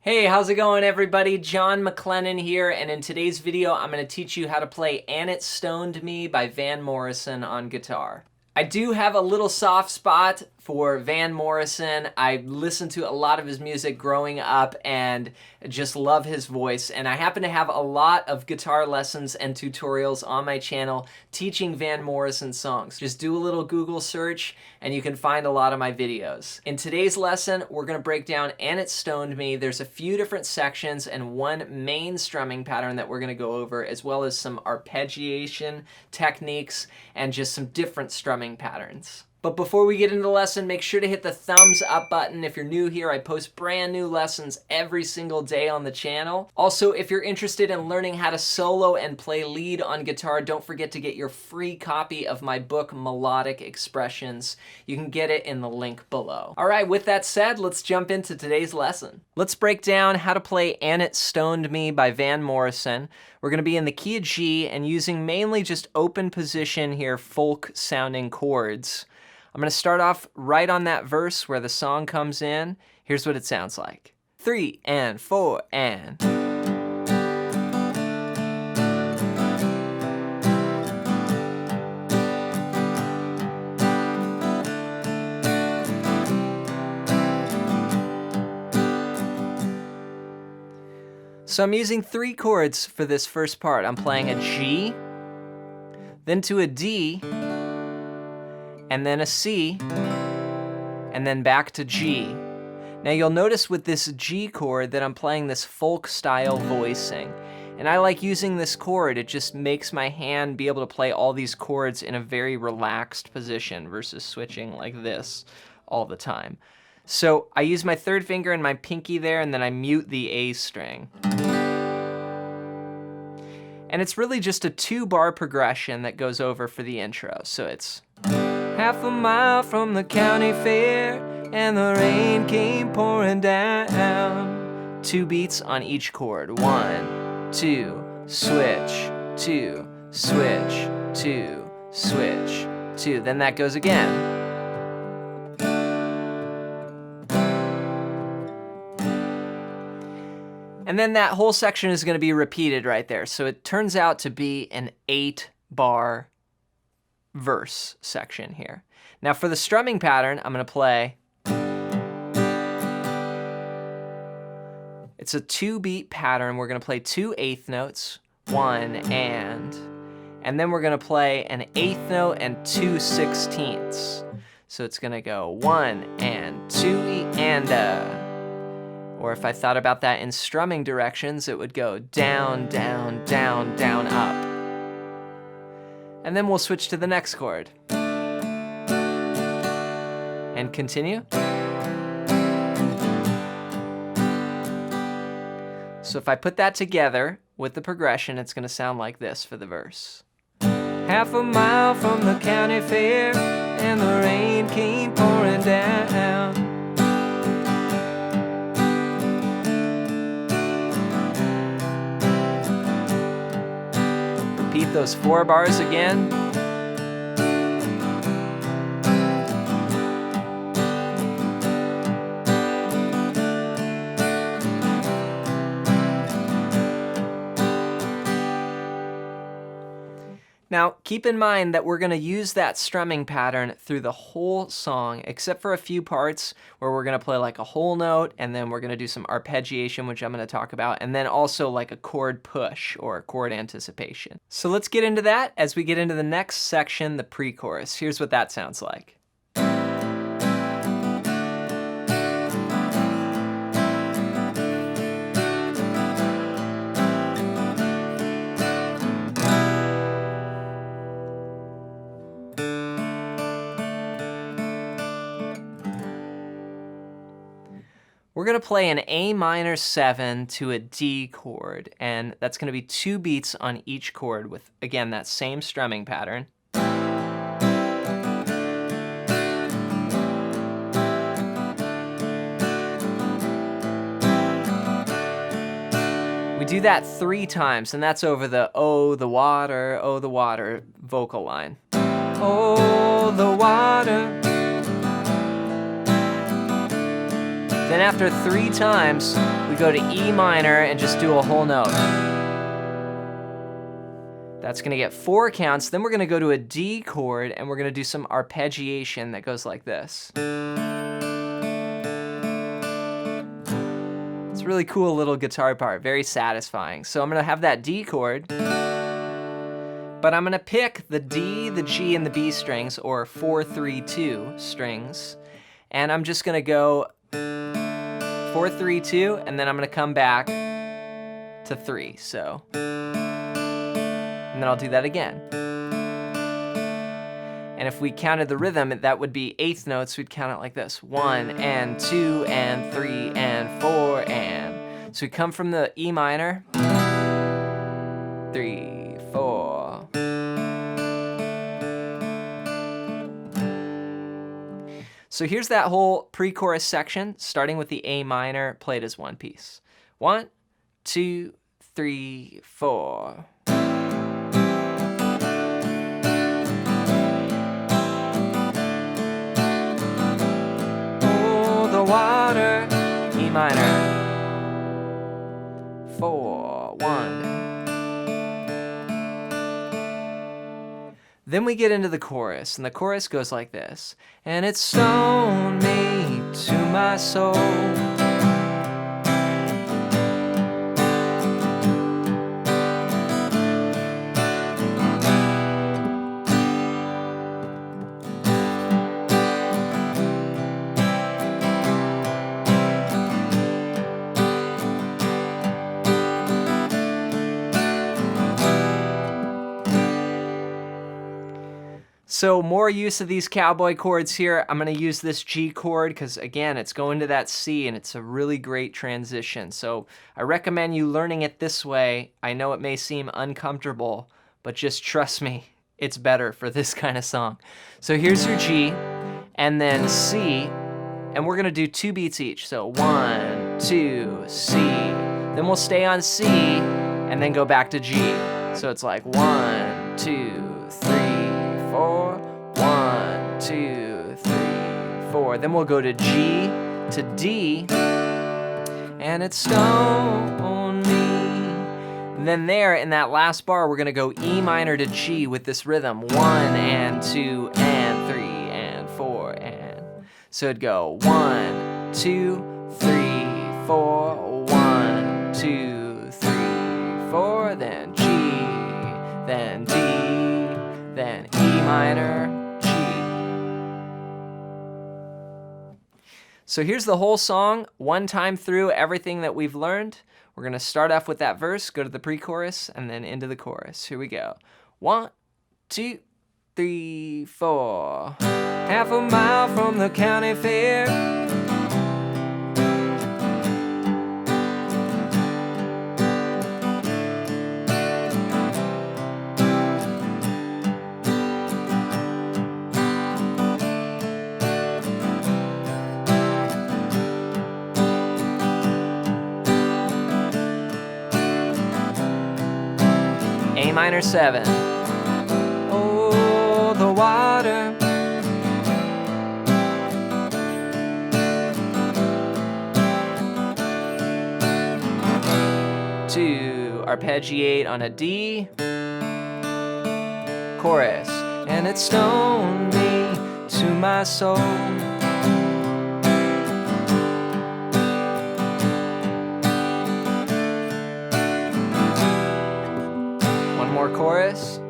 Hey, how's it going everybody? John MacLennan here, and in today's video I'm going to teach you how to play And It Stoned Me by Van Morrison on guitar. I do have a little soft spot for Van Morrison. I listened to a lot of his music growing up and just love his voice, and I happen to have a lot of guitar lessons and tutorials on my channel teaching Van Morrison songs. Just do a little Google search and you can find a lot of my videos. In today's lesson, we're going to break down And It Stoned Me. There's a few different sections and one main strumming pattern that we're going to go over, as well as some arpeggiation techniques and just some different strumming patterns. But before we get into the lesson, make sure to hit the thumbs up button. If you're new here, I post brand new lessons every single day on the channel. Also, if you're interested in learning how to solo and play lead on guitar, don't forget to get your free copy of my book, Melodic Expressions. You can get it in the link below. All right, with that said, let's jump into today's lesson. Let's break down how to play And It Stoned Me by Van Morrison. We're going to be in the key of G and using mainly just open position here, folk sounding chords. I'm going to start off right on that verse where the song comes in. Here's what it sounds like. 3 and 4 and. So I'm using 3 chords for this first part. I'm playing a G, then to a D, and then a C, and then back to G. Now you'll notice with this G chord that I'm playing this folk style voicing. And I like using this chord. It just makes my hand be able to play all these chords in a very relaxed position versus switching like this all the time. So I use my third finger and my pinky there, and then I mute the A string. And it's really just a 2-bar progression that goes over for the intro. So it's half a mile from the county fair, and the rain came pouring down. 2 beats on each chord. 1, 2, switch, 2, switch, 2, switch, 2. Then that goes again. And then that whole section is going to be repeated right there. So it turns out to be an 8-bar verse section here. Now for the strumming pattern, I'm going to play. It's a 2-beat pattern. We're going to play 2 eighth notes, 1 and then we're going to play an eighth note and 2 sixteenths. So it's going to go 1 and 2 and or if I thought about that in strumming directions, it would go down, down, down, down, up. And then we'll switch to the next chord. And continue. So if I put that together with the progression, it's going to sound like this for the verse. Half a mile from the county fair, and the rain came pouring down. Repeat those 4 bars again. Now, keep in mind that we're going to use that strumming pattern through the whole song, except for a few parts where we're going to play like a whole note, and then we're going to do some arpeggiation, which I'm going to talk about, and then also like a chord push or chord anticipation. So let's get into that as we get into the next section, the pre-chorus. Here's what that sounds like. We're going to play an A minor 7 to a D chord, and that's going to be 2 beats on each chord with, again, that same strumming pattern. We do that 3 times, and that's over the oh, the water vocal line. Oh, the water. Then after 3 times, we go to E minor and just do a whole note. That's gonna get 4 counts. Then we're gonna go to a D chord and we're gonna do some arpeggiation that goes like this. It's a really cool little guitar part, very satisfying. So I'm gonna have that D chord, but I'm gonna pick the D, the G, and the B strings, or 4, 3, 2 strings, and I'm just gonna go 4, 3, 2, and then I'm gonna come back to 3, so. And then I'll do that again. And if we counted the rhythm, that would be 8th notes. We'd count it like this: 1 and 2 and 3 and 4 and. So we come from the E minor, 3, 4. So here's that whole pre-chorus section, starting with the A minor, played as one piece. 1, 2, 3, 4. Water, E minor, 4, 1. Then we get into the chorus, and the chorus goes like this. And it stoned me to my soul. So more use of these cowboy chords here. I'm gonna use this G chord because again, it's going to that C and it's a really great transition. So I recommend you learning it this way. I know it may seem uncomfortable, but just trust me, it's better for this kind of song. So here's your G and then C, and we're gonna do 2 beats each. So 1, 2, C. Then we'll stay on C and then go back to G. So it's like 1, 2, 3, 4, 1, 2, 3, 4. Then we'll go to G to D, and it's stoned me. And then there in that last bar, we're gonna go E minor to G with this rhythm: 1 and 2 and 3 and 4 and. So it'd go 1, 2, 3, 4, 1, 2, 3, 4, then G, then D, then E minor, G. So here's the whole song, one time through everything that we've learned. We're gonna start off with that verse, go to the pre-chorus, and then into the chorus. Here we go. 1, 2, 3, 4. Half a mile from the county fair, A minor 7. Oh, the water. To arpeggiate on a D. Chorus. And it stoned me to my soul. More chorus.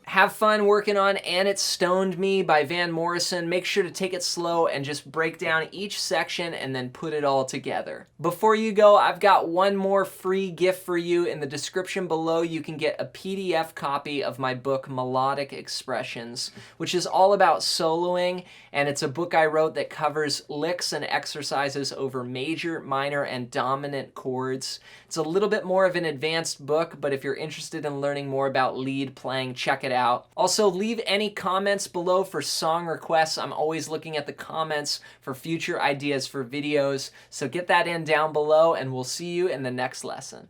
Have fun working on And It Stoned Me by Van Morrison. Make sure to take it slow and just break down each section and then put it all together. Before you go, I've got one more free gift for you. In the description below, you can get a PDF copy of my book, Melodic Expressions, which is all about soloing, and it's a book I wrote that covers licks and exercises over major, minor, and dominant chords. It's a little bit more of an advanced book, but if you're interested in learning more about lead playing, check it out. out. Also, leave any comments below for song requests. I'm always looking at the comments for future ideas for videos. So get that in down below, and we'll see you in the next lesson.